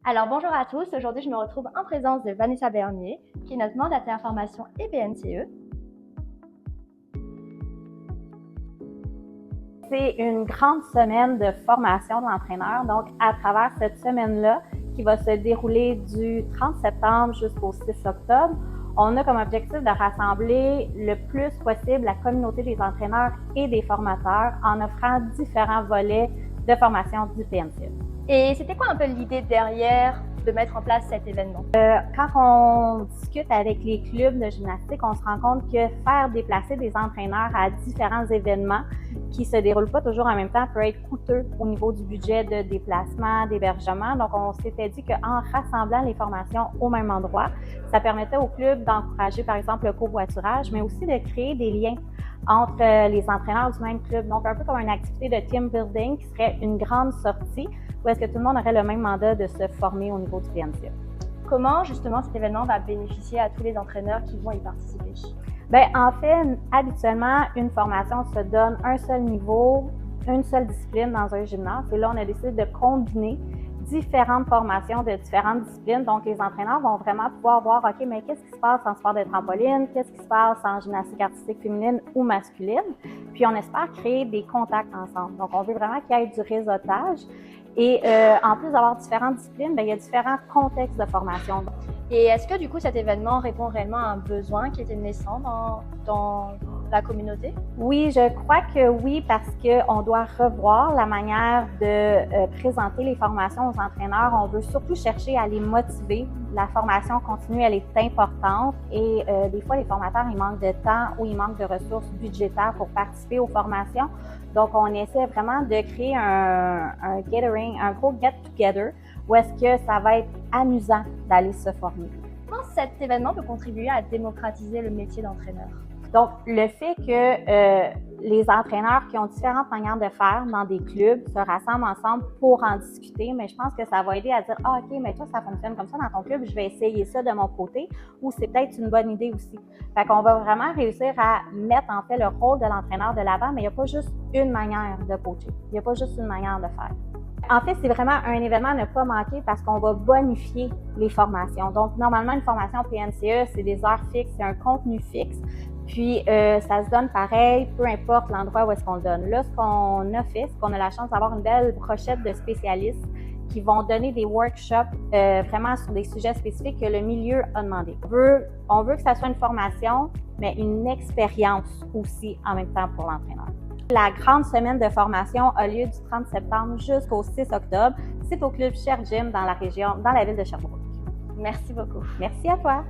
Alors bonjour à tous, aujourd'hui je me retrouve en présence de Vanessa Bernier, qui est notre mandataire formation et PNCE. C'est une grande semaine de formation de l'entraîneur. Donc, à travers cette semaine-là, qui va se dérouler du 30 septembre jusqu'au 6 octobre, on a comme objectif de rassembler le plus possible la communauté des entraîneurs et des formateurs en offrant différents volets de formation du PNCE. Et c'était quoi un peu l'idée derrière de mettre en place cet événement? Quand on discute avec les clubs de gymnastique, on se rend compte que faire déplacer des entraîneurs à différents événements qui se déroulent pas toujours en même temps peut être coûteux au niveau du budget de déplacement, d'hébergement. Donc, on s'était dit qu'en rassemblant les formations au même endroit, ça permettait aux clubs d'encourager, par exemple, le covoiturage, mais aussi de créer des liens entre les entraîneurs du même club. Donc, un peu comme une activité de team building qui serait une grande sortie où est-ce que tout le monde aurait le même mandat de se former au niveau du PNCE. Comment justement cet événement va bénéficier à tous les entraîneurs qui vont y participer? Bien, en fait, habituellement, une formation se donne un seul niveau, une seule discipline dans un gymnase. Et là, on a décidé de combiner différentes formations de différentes disciplines. Donc, les entraîneurs vont vraiment pouvoir voir, OK, mais qu'est-ce qui se passe en sport de trampoline? Qu'est-ce qui se passe en gymnastique artistique féminine ou masculine? Puis, on espère créer des contacts ensemble. Donc, on veut vraiment qu'il y ait du réseautage. Et en plus d'avoir différentes disciplines, bien, il y a différents contextes de formation. Et est-ce que du coup cet événement répond réellement à un besoin qui était naissant dans la communauté? Oui, je crois que oui, parce qu'on doit revoir la manière de présenter les formations aux entraîneurs. On veut surtout chercher à les motiver. La formation continue, elle est importante et des fois, les formateurs, ils manquent de temps ou ils manquent de ressources budgétaires pour participer aux formations. Donc, on essaie vraiment de créer un gathering, un gros get-together où est-ce que ça va être amusant d'aller se former. Comment cet événement peut contribuer à démocratiser le métier d'entraîneur? Donc, le fait que les entraîneurs qui ont différentes manières de faire dans des clubs se rassemblent ensemble pour en discuter, mais je pense que ça va aider à dire « Ah, OK, mais toi, ça fonctionne comme ça dans ton club, je vais essayer ça de mon côté » ou c'est peut-être une bonne idée aussi. Fait qu'on va vraiment réussir à mettre en fait le rôle de l'entraîneur de l'avant, mais il n'y a pas juste une manière de coacher, il n'y a pas juste une manière de faire. En fait, c'est vraiment un événement à ne pas manquer parce qu'on va bonifier les formations. Donc, normalement, une formation PNCE, c'est des heures fixes, c'est un contenu fixe. Puis, ça se donne pareil, peu importe l'endroit où est-ce qu'on le donne. Là, ce qu'on a fait, c'est qu'on a la chance d'avoir une belle brochette de spécialistes qui vont donner des workshops vraiment sur des sujets spécifiques que le milieu a demandé. On veut que ça soit une formation, mais une expérience aussi en même temps pour l'entraîneur. La grande semaine de formation a lieu du 30 septembre jusqu'au 6 octobre. C'est au club Cher Gym dans la région, dans la ville de Sherbrooke. Merci beaucoup. Merci à toi.